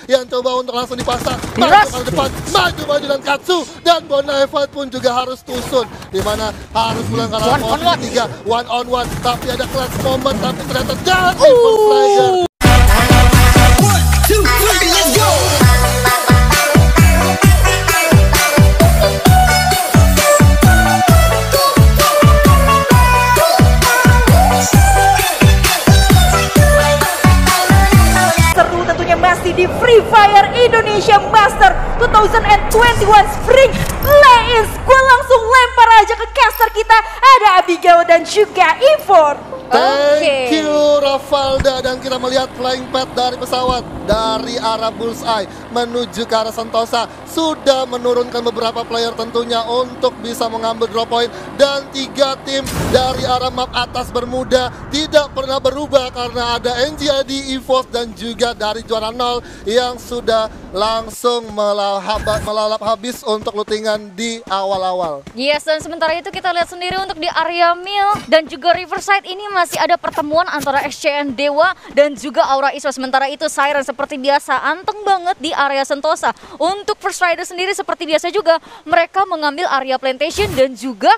yang coba untuk langsung dipasang. Maju ke depan, maju dan Katsu. Dan Bonaivat pun juga harus tusun. Dimana harus pulang ke arah posisi 3. One on one. Tapi ada clutch moment. Tapi ternyata dari First Rider. 1, 2, 3, let's go! Masih di Free Fire Indonesia Master 2021 Spring Play-ins. Gue langsung lempar aja ke caster kita. Ada Abigail dan juga Ivor. Thank you Rafalda, dan kita melihat flying pad dari pesawat dari arah Bullseye menuju ke arah Sentosa sudah menurunkan beberapa player tentunya untuk bisa mengambil drop point, dan 3 tim dari arah map atas Bermuda tidak pernah berubah karena ada NGID, EVOS dan juga dari juara 0 yang sudah langsung melalap habis untuk lootingan di awal-awal. Yes, dan sementara itu kita lihat sendiri untuk di area Mill dan juga Riverside ini masih ada pertemuan antara XCN Dewa dan juga Aura Esports. Sementara itu Siren seperti biasa anteng banget di area Sentosa. Untuk First Rider sendiri seperti biasa juga mereka mengambil area plantation dan juga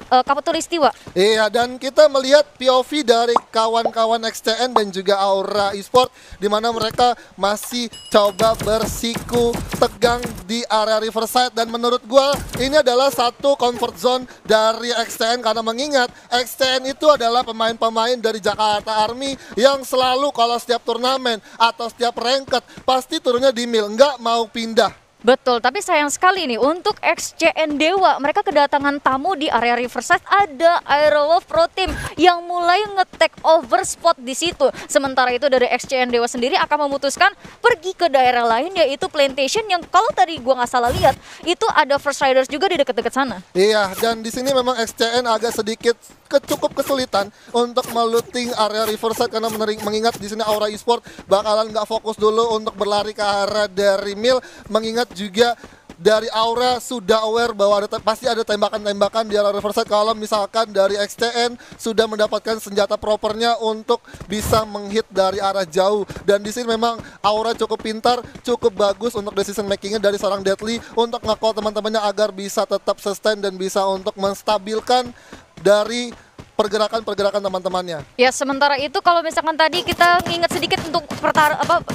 Kapatulistiwa. Iya, dan kita melihat POV dari kawan-kawan XCN dan juga Aura Esports di mana mereka masih coba bersiku tegang di area Riverside, dan menurut gua ini adalah satu comfort zone dari XCN karena mengingat XCN itu adalah pemain-pemain dari Jakarta Army yang selalu kalau setiap turnamen atau setiap ranked pasti turunnya di Mill, nggak mau pindah. Betul, tapi sayang sekali nih untuk XCN Dewa, mereka kedatangan tamu di area Riverside. Ada Aerowolf Pro Team yang mulai nge-take over spot di situ. Sementara itu dari XCN Dewa sendiri akan memutuskan pergi ke daerah lain, yaitu Plantation yang kalau tadi gua nggak salah lihat itu ada First Riders juga di dekat-dekat sana. Iya, dan di sini memang XCN agak sedikit cukup kesulitan untuk melooting area Riverside karena mengingat di sini Aura Esports bakalan nggak fokus dulu untuk berlari ke arah dari Mill, mengingat juga dari Aura sudah aware bahwa pasti ada tembakan-tembakan di area Riverside kalau misalkan dari XCN sudah mendapatkan senjata propernya untuk bisa menghit dari arah jauh. Dan di sini memang Aura cukup pintar, cukup bagus untuk decision makingnya dari seorang Deadly untuk nge-call teman-temannya agar bisa tetap sustain dan bisa untuk menstabilkan dari pergerakan teman-temannya. Ya, sementara itu kalau misalkan tadi kita nginget sedikit untuk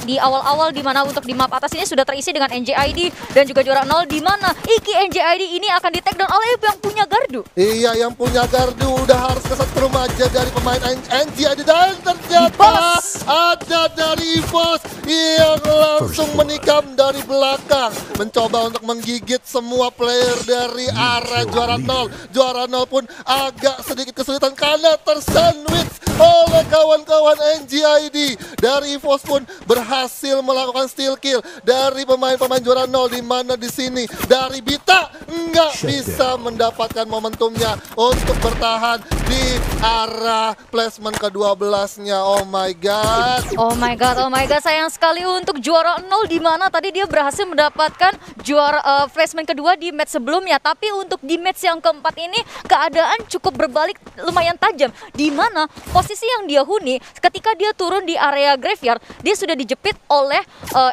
di awal-awal di mana untuk di map atas ini sudah terisi dengan NJID dan juga juara 0, di mana Iki NJID ini akan di take down oleh yang punya gardu. Iya, yang punya gardu udah harus kesetrum aja dari pemain NJID, dan ternyata ada dari EVOS yang langsung menikam dari belakang mencoba untuk menggigit semua player dari arah juara 0. Juara 0 pun agak sedikit kesulitan karena tersandwich oleh kawan-kawan NGID. Dari EVOS pun berhasil melakukan steal kill dari pemain-pemain juara 0, di mana di sini dari Bita nggak bisa mendapatkan momentumnya untuk bertahan di arah placement ke-12-nya. Oh my god. Oh my god, sayang sekali untuk juara 0 di mana tadi dia berhasil mendapatkan juara placement kedua di match sebelumnya, tapi untuk di match yang keempat ini keadaan cukup berbalik lumayan tajam, di mana posisi yang dia huni ketika dia turun di area graveyard dia sudah dijepit oleh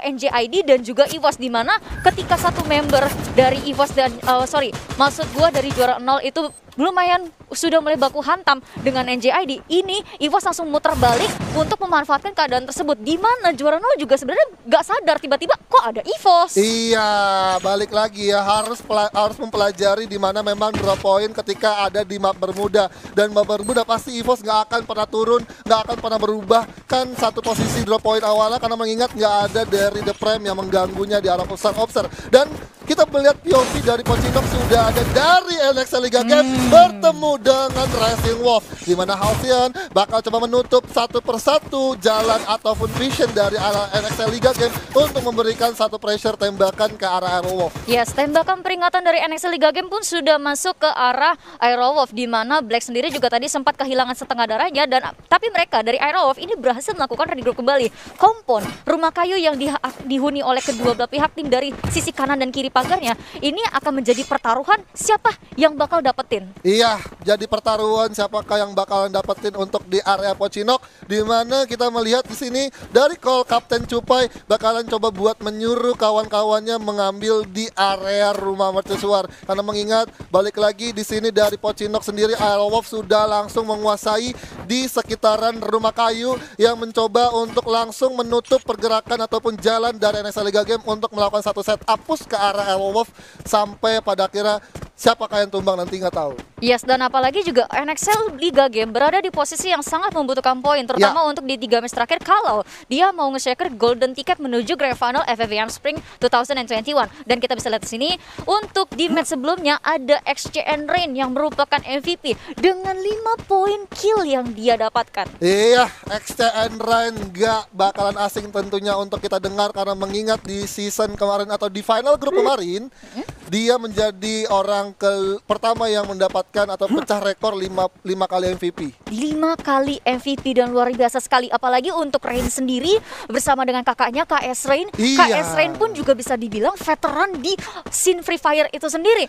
NJID dan juga EVOS, di mana ketika satu member dari EVOS dan maksud gua dari juara 0 itu lumayan sudah mulai baku hantam dengan NJID. Ini EVOS langsung muter balik untuk memanfaatkan keadaan tersebut, di mana juara 0 juga sebenarnya nggak sadar tiba-tiba kok ada EVOS. Iya, balik lagi ya, harus mempelajari di mana memang drop point ketika ada di map Bermuda, dan map Bermuda pasti EVOS nggak akan pernah turun, nggak akan pernah berubah kan satu posisi drop point awalnya karena mengingat nggak ada dari The Prime yang mengganggunya di arah obser. Dan kita melihat POV dari Pochinok sudah ada dari NXL Liga Game bertemu dengan Rising Wolf, di mana Halcyon bakal coba menutup satu persatu jalan ataupun vision dari arah NXL Liga Game untuk memberikan satu pressure tembakan ke arah Aerowolf. Yes, tembakan peringatan dari NXL Liga Game pun sudah masuk ke arah Aerowolf, di mana Black sendiri juga tadi sempat kehilangan setengah darahnya, dan tapi mereka dari Aerowolf ini berhasil melakukan regroup kembali. Kompon rumah kayu yang dihuni oleh kedua belah pihak tim dari sisi kanan dan kiri pagarnya, ini akan menjadi pertaruhan siapa yang bakal dapetin. Iya, jadi pertaruhan siapakah yang bakalan dapetin untuk di area Pocinok, di mana kita melihat di sini dari call Kapten Cupai bakalan coba buat menyuruh kawan-kawannya mengambil di area rumah mercusuar. Karena mengingat balik lagi di sini dari Pocinok sendiri, Aerowolf sudah langsung menguasai di sekitaran rumah kayu yang mencoba untuk langsung menutup pergerakan ataupun jalan dari NXL Liga Game untuk melakukan satu setup push ke arah Aerowolf sampai pada akhirnya siapakah yang tumbang nanti nggak tahu. Yes, dan apalagi juga NXL Liga Game berada di posisi yang sangat membutuhkan poin, terutama untuk di 3 match terakhir kalau dia mau nge-shaker golden ticket menuju Grand Final FFVM Spring 2021. Dan kita bisa lihat di sini untuk di match sebelumnya ada XCN Rain yang merupakan MVP dengan 5 poin kill yang dia dapatkan. Iya, XCN Rain nggak bakalan asing tentunya untuk kita dengar karena mengingat di season kemarin atau di final grup kemarin dia menjadi orang pertama yang mendapatkan atau pecah rekor 5 kali MVP. 5 kali MVP dan luar biasa sekali. Apalagi untuk Rain sendiri bersama dengan kakaknya KS Rain. Iya. KS Rain pun juga bisa dibilang veteran di scene Free Fire itu sendiri.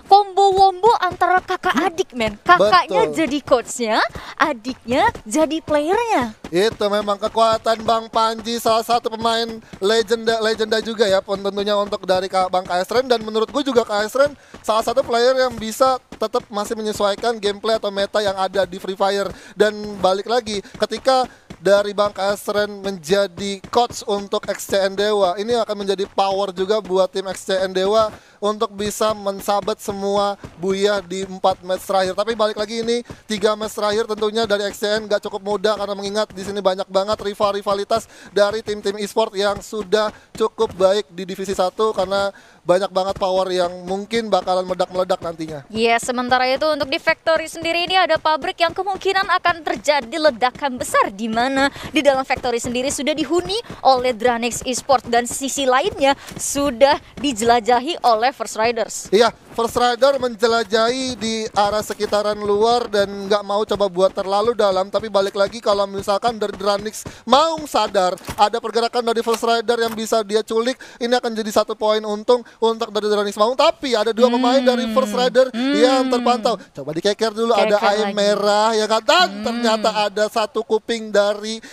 Combo wombo antara kakak adik, men. Kakaknya Betul. jadi coachnya, adiknya jadi playernya. Itu memang kekuatan Bang Panji, salah satu pemain legenda juga ya tentunya untuk dari Bang KS Ren. Dan menurut gue juga KS Ren salah satu player yang bisa tetap masih menyesuaikan gameplay atau meta yang ada di Free Fire. Dan balik lagi ketika dari Bang KS Ren menjadi coach untuk XCN Dewa, ini akan menjadi power juga buat tim XCN Dewa untuk bisa mensabat semua Buya di 4 match terakhir. Tapi balik lagi ini 3 match terakhir tentunya dari XCN gak cukup mudah karena mengingat di sini banyak banget rivalitas dari tim-tim e-sport yang sudah cukup baik di divisi 1 karena banyak banget power yang mungkin bakalan meledak-meledak nantinya. Yes, sementara itu untuk di Factory sendiri ini ada pabrik yang kemungkinan akan terjadi ledakan besar di mana di dalam Factory sendiri sudah dihuni oleh Dranix Esports dan sisi lainnya sudah dijelajahi oleh First Riders. Iya, First Rider menjelajahi di arah sekitaran luar dan nggak mau coba buat terlalu dalam. Tapi balik lagi kalau misalkan dari Dranix mau sadar ada pergerakan dari First Rider yang bisa dia culik, ini akan jadi 1 poin untung untuk dari Dranix Maung. Tapi ada 2 pemain dari First Rider yang terpantau. Coba dikeker dulu, ada Keker ayam lagi. merah ya kan. Dan ternyata ada 1 kuping dari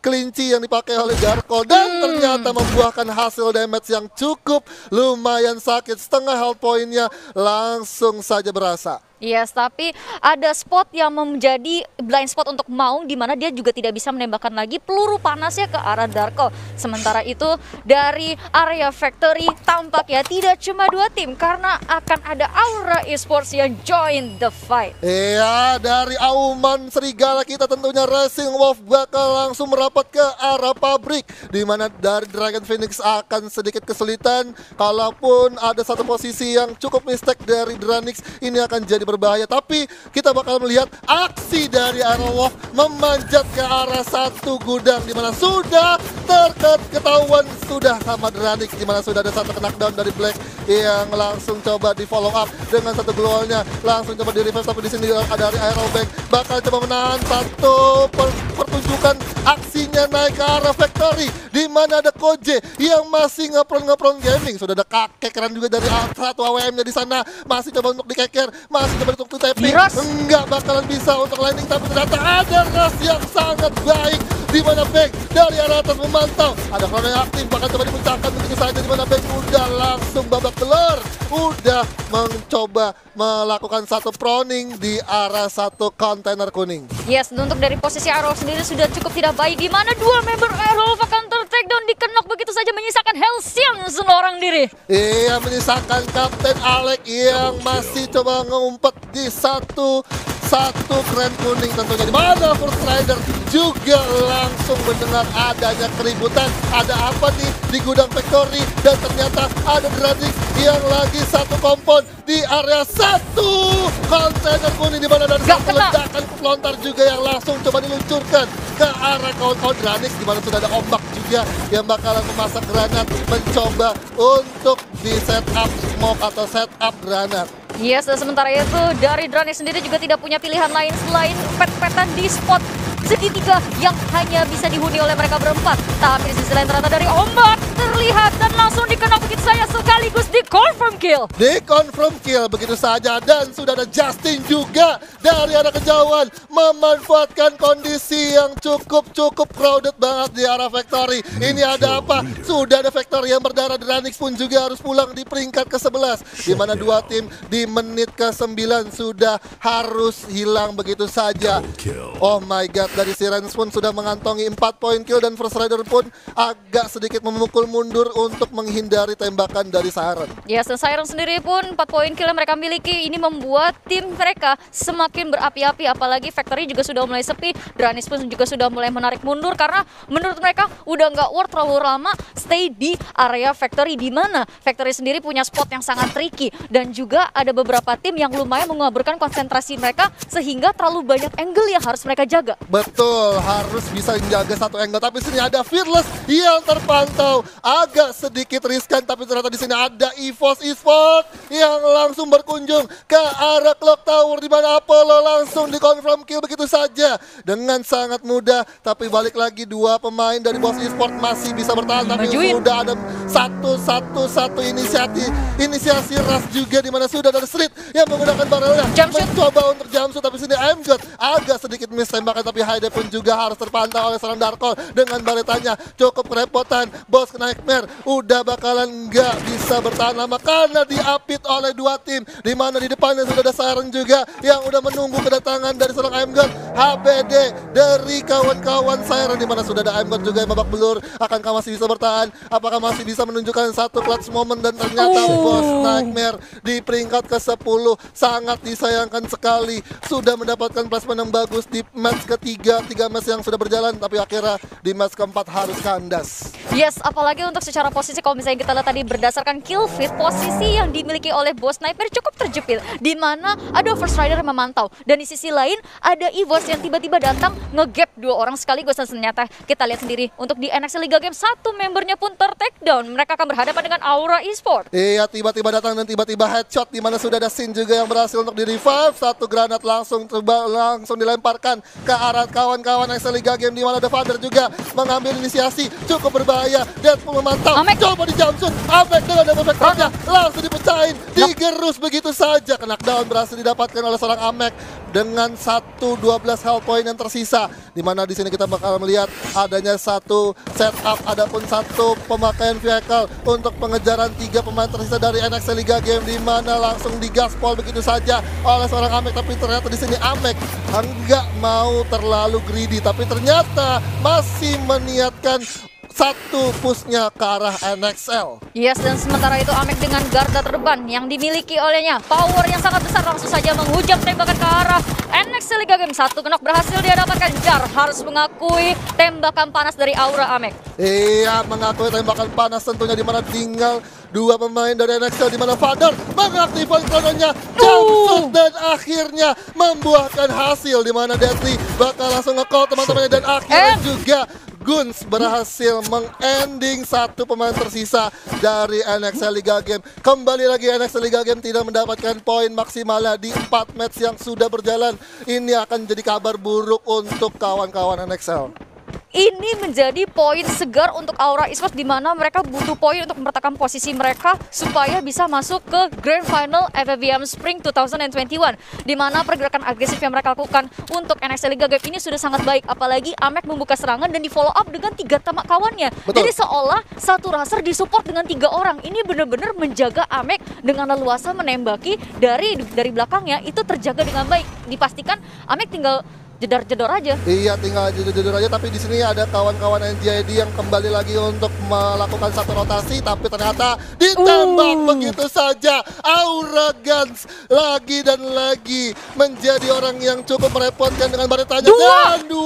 kelinci yang dipakai oleh Garkol dan ternyata membuahkan hasil damage yang cukup lumayan sakit. Setengah health point-nya langsung saja berasa. Yes, tapi ada spot yang menjadi blind spot untuk Maung di mana dia juga tidak bisa menembakkan lagi peluru panasnya ke arah Darko. Sementara itu dari area Factory tampaknya tidak cuma 2 tim karena akan ada Aura Esports yang join the fight. Iya, dari Auman Serigala kita tentunya Racing Wolf bakal langsung merapat ke arah pabrik, di mana dari Dragon Phoenix akan sedikit kesulitan. Kalaupun ada 1 posisi yang cukup mistake dari Dranix, ini akan jadi berbahaya. Tapi kita bakal melihat aksi dari Aerowolf memanjat ke arah 1 gudang, di mana sudah ketahuan sudah sama Dranix, di mana sudah ada 1 knockdown dari Black yang langsung coba di follow up dengan 1 glowalnya, langsung coba di reverse. Tapi di sini dari Aerobank bakal coba menahan 1 pertunjukan aksinya naik ke arah Factory, di mana ada Koje yang masih ngepron gaming. Sudah ada kakek keren juga dari 1 AWM-nya di sana, masih coba untuk dikeker, masih coba untuk tapping, enggak bakalan bisa untuk landing. Tapi ternyata ada rush yang sangat baik, di mana Bang dari arah atas memantau, ada Chrono yang aktif, bakal coba dipecahkan begitu saja, di mana Bang udah langsung babak belur, udah mencoba melakukan 1 proning di arah 1 kontainer kuning. Yes, untuk dari posisi Arrow sendiri sudah cukup tidak baik di mana 2 member Arrow akan ter-takedown dikenok begitu saja menyisakan Hellsiang seorang diri. Iya, menyisakan Kapten Alek yang masih coba ngumpet di satu keren kuning tentunya, di mana First Rider juga langsung mendengar adanya keributan. Ada apa nih di gudang Factory, dan ternyata ada Dranix yang lagi 1 kompon di area 1 kontainer kuning, di mana ada 1 ledakan pelontar juga yang langsung coba diluncurkan ke arah kawan-kawan Dranix, di mana sudah ada ombak juga yang bakalan memasang granat mencoba untuk di setup smoke atau setup granat. Yes, dan sementara itu dari Dranix sendiri juga tidak punya pilihan lain selain pet-petan di spot segitiga yang hanya bisa dihuni oleh mereka berempat. Tapi di sisi lain ternyata dari ombak terlihat dan langsung dikenok begitu saya sekaligus di confirm kill. Di confirm kill begitu saja, dan sudah ada Justin juga dari arah kejauhan memanfaatkan kondisi yang cukup crowded banget di arah Factory. Ini ada apa? Sudah ada Factory yang berdarah, Dranix pun juga harus pulang di peringkat ke-11, di mana dua tim di menit ke-9 sudah harus hilang begitu saja. Oh my god, dari Sirens pun sudah mengantongi 4 poin kill, dan First Rider pun agak sedikit memukul mundur untuk menghindari tembakan dari Siren. Yes, dan Siren sendiri pun 4 poin kill yang mereka miliki ini membuat tim mereka semakin berapi-api, apalagi Factory juga sudah mulai sepi. Dranis pun juga sudah mulai menarik mundur karena menurut mereka udah nggak worth terlalu lama stay di area Factory, di mana Factory sendiri punya spot yang sangat tricky, dan juga ada beberapa tim yang lumayan mengaburkan konsentrasi mereka sehingga terlalu banyak angle yang harus mereka jaga. Betul, harus bisa menjaga satu angle, tapi sini ada Fearless yang terpantau agak sedikit riskan, tapi ternyata di sini ada EVOS Esports yang langsung berkunjung ke arah Clock Tower, di mana Apollo langsung di confirm kill begitu saja dengan sangat mudah. Tapi balik lagi, dua pemain dari Boss Esports masih bisa bertahan, tapi sudah ada satu inisiasi rush juga, di mana sudah ada Street yang menggunakan barrelnya mencoba untuk jump shoot, tapi sini MGOT agak sedikit miss tembakan, tapi Hyde pun juga harus terpantau oleh seorang Darkol dengan baretanya. Cukup kerepotan, Bos Nightmare udah bakalan nggak bisa bertahan lama karena diapit oleh dua tim, di mana di depannya sudah ada Siren juga yang udah menunggu kedatangan dari seorang MGOT. HBD dari kawan-kawan Siren, di mana sudah ada MGOT juga yang babak belur. Akankah masih bisa bertahan? Apakah masih bisa menunjukkan satu clutch moment? Dan ternyata Bos Nightmare di peringkat ke-10 sangat disayangkan sekali, sudah mendapatkan placement yang bagus di match ketiga, 3 match yang sudah berjalan, tapi akhirnya di match keempat harus kandas. Yes, apalagi untuk secara posisi, kalau misalnya kita lihat tadi berdasarkan kill feed, posisi yang dimiliki oleh Boss Nightmare cukup terjepit, di mana ada First Rider yang memantau, dan di sisi lain ada EVOS yang tiba-tiba datang nge-gap dua orang sekaligus, dan ternyata kita lihat sendiri untuk di NXT Liga Game satu membernya pun ter-takedown. Mereka akan berhadapan dengan Aura Esports. Iya, tiba-tiba datang dan tiba-tiba headshot, di mana sudah ada Sin juga yang berhasil untuk di-revive. Satu granat langsung dilemparkan ke arah kawan-kawan NXT Liga Game, di mana The Father juga mengambil inisiasi, cukup berbahaya. Deadpool memantau, coba di jump shoot, Amek dengan double backdownnya langsung dipecahin, digerus begitu saja. Knockdown berhasil didapatkan oleh seorang Amek dengan 12 health point yang tersisa, di mana di sini kita bakal melihat adanya satu setup, adapun satu pemakaian vehicle untuk pengejaran 3 pemain tersisa dari NXT Liga Game, di mana langsung digaspol begitu saja oleh seorang Amek. Tapi ternyata di sini Amek enggak mau terlalu greedy, tapi ternyata masih meniatkan satu pushnya ke arah NXL. Yes, dan sementara itu Amek dengan garda terban yang dimiliki olehnya, power yang sangat besar, langsung saja menghujam tembakan ke arah NXT Liga Game. Satu knock berhasil dia dapatkan. Jar harus mengakui tembakan panas dari Aura Amek. Iya, mengakui tembakan panas tentunya, di mana tinggal dua pemain dari NXL, di mana Father mengaktifkan krononya, jump shoot, dan akhirnya membuahkan hasil, di mana Deadly bakal langsung nge-call teman-temannya, dan akhirnya juga Guns berhasil mengending satu pemain tersisa dari NXL Liga Game. Kembali lagi NXL Liga Game tidak mendapatkan poin maksimalnya di 4 match yang sudah berjalan. Ini akan jadi kabar buruk untuk kawan-kawan NXL. Ini menjadi poin segar untuk Aura Esports, di mana mereka butuh poin untuk mempertahankan posisi mereka supaya bisa masuk ke Grand Final FFVM Spring 2021, di mana pergerakan agresif yang mereka lakukan untuk NXT Liga Game ini sudah sangat baik, apalagi Amek membuka serangan dan di follow up dengan 3 tamak kawannya. Betul. Jadi seolah satu raser disupport dengan 3 orang. Ini benar-benar menjaga Amek dengan leluasa menembaki dari belakangnya, itu terjaga dengan baik. Dipastikan Amek tinggal jedor-jedor aja. Iya, tinggal jedor aja, tapi di sini ada kawan-kawan NJID yang kembali lagi untuk melakukan satu rotasi, tapi ternyata ditembak begitu saja. Aura Guns lagi dan lagi menjadi orang yang cukup merepotkan dengan baretanya, dan 2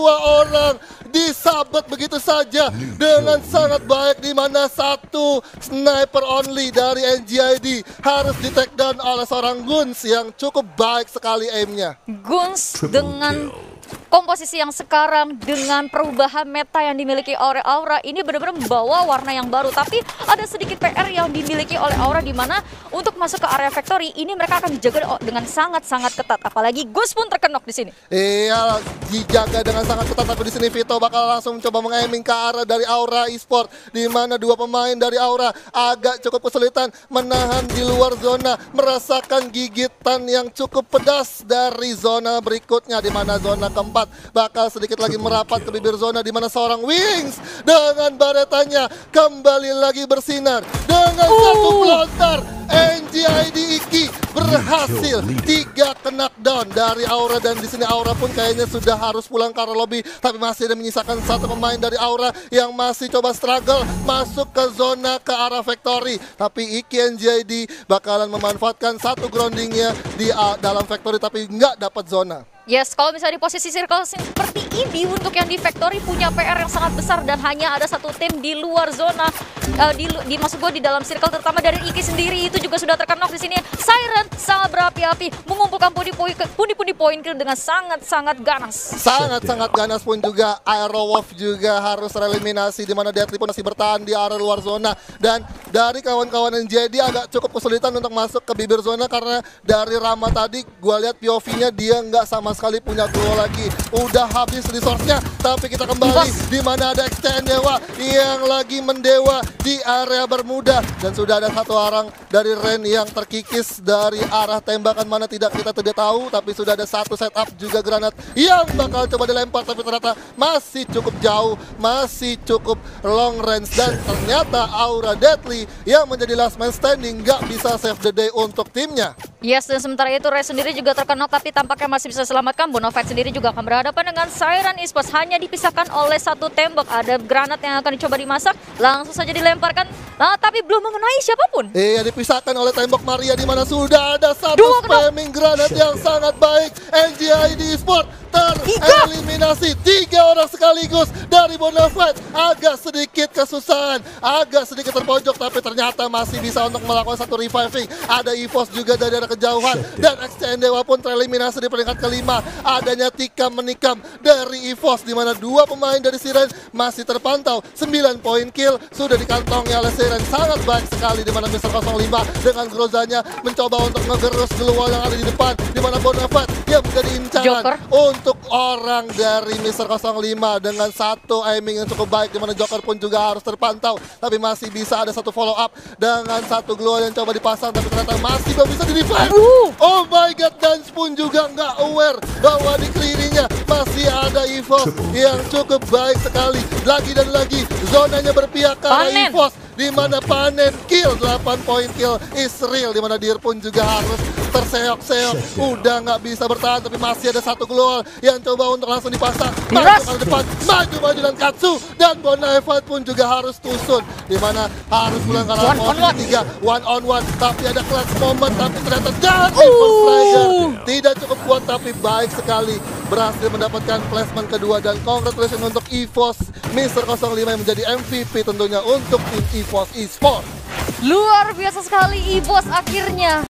orang disabet begitu saja dengan sangat baik, di mana satu sniper only dari NJID harus di take down oleh seorang Guns yang cukup baik sekali aimnya. Guns dengan komposisi yang sekarang dengan perubahan meta yang dimiliki oleh Aura ini benar-benar membawa warna yang baru. Tapi ada sedikit PR yang dimiliki oleh Aura di mana untuk masuk ke area factory ini mereka akan dijaga dengan sangat-sangat ketat. Apalagi Gus pun terkenok di sini. Iya, dijaga dengan sangat ketat, tapi di sini Vito bakal langsung coba mengaiming ke arah dari Aura Esport, di mana dua pemain dari Aura agak cukup kesulitan menahan di luar zona, merasakan gigitan yang cukup pedas dari zona berikutnya, di mana zona keempat bakal sedikit lagi merapat ke bibir zona, di mana seorang Wings dengan baretanya kembali lagi bersinar dengan satu pelontar. NGID Iki berhasil 3 knockdown dari Aura, dan di sini Aura pun kayaknya sudah harus pulang ke arah lobby, tapi masih ada menyisakan satu pemain dari Aura yang masih coba struggle masuk ke zona ke arah factory. Tapi Iki NGID bakalan memanfaatkan satu groundingnya di dalam factory, tapi nggak dapat zona. Yes, kalau misalnya di posisi circle seperti ini untuk yang di factory punya PR yang sangat besar dan hanya ada satu tim di luar zona, maksud gue di dalam circle, terutama dari Iki sendiri itu juga sudah terkenok di sini. Siren sangat berapi-api mengumpulkan pundi-pundi poin kill dengan sangat-sangat ganas. Sangat-sangat ganas pun juga Aerowolf juga harus tereliminasi, di mana Deadly pun masih bertahan di area luar zona, dan dari kawan-kawan NJD agak cukup kesulitan untuk masuk ke bibir zona karena dari Rama tadi gue lihat POV-nya dia nggak sama sekali punya glow lagi. Udah habis resource-nya, tapi kita kembali di mana ada XTN Dewa yang lagi mendewa di area Bermuda, dan sudah ada satu orang dari Ren yang terkikis dari arah tembakan mana tidak kita tidak tahu, tapi sudah ada satu setup juga granat yang bakal coba dilempar, tapi ternyata masih cukup jauh, masih cukup long range, dan ternyata Aura Deadly yang menjadi last man standing nggak bisa save the day untuk timnya. Yes, dan sementara itu Ray sendiri juga terkenok, tapi tampaknya masih bisa selamatkan. Bonafide sendiri juga akan berhadapan dengan Siren Esports, hanya dipisahkan oleh satu tembok. Ada granat yang akan dicoba dimasak, langsung saja dilemparkan, tapi belum mengenai siapapun. Iya, dipisahkan oleh tembok Maria, di mana sudah ada satu spamming granat yang sangat baik. NGID Esports tereliminasi 3 orang sekaligus dari Bonafide. Agak sedikit kesusahan, agak sedikit terpojok, tapi ternyata masih bisa untuk melakukan satu reviving. Ada EVOS juga dari arah kejauhan, dan XCN Dewa pun tereliminasi di peringkat kelima. Adanya tikam menikam dari EVOS, di mana 2 pemain dari Siren masih terpantau. 9 poin kill sudah dikantongi oleh Siren, sangat baik sekali, di mana Mr. 05 dengan grozanya mencoba untuk ngegerus gelual yang ada di depan, di mana Bonafide yang menjadi incaran untuk orang dari Mr. 05 dengan satu aiming yang cukup baik, di mana Joker pun juga harus terpantau, tapi masih bisa ada satu follow up dengan satu glow yang coba dipasang, tapi ternyata masih belum bisa di-revive. Oh my god, Dance pun juga nggak aware bahwa di kelilingnya masih ada EVOS yang cukup baik sekali. Lagi dan lagi zonanya berpihak ke arah EVOS, di mana panen kill 8 poin kill is real, di mana Dir pun juga harus terseok-seok, udah nggak bisa bertahan, tapi masih ada satu global yang coba untuk langsung dipasang, maju ke depan, maju dan Katsu, dan Bonafide pun juga harus tusun, di mana harus pulang ke arah posisi 3 one on one, tapi ada clutch moment, tapi ternyata dari First Strider tidak cukup kuat, tapi baik sekali berhasil mendapatkan placement kedua, dan congratulations untuk EVOS Mr. 05 yang menjadi MVP tentunya untuk tim EVOS Esports. Luar biasa sekali EVOS akhirnya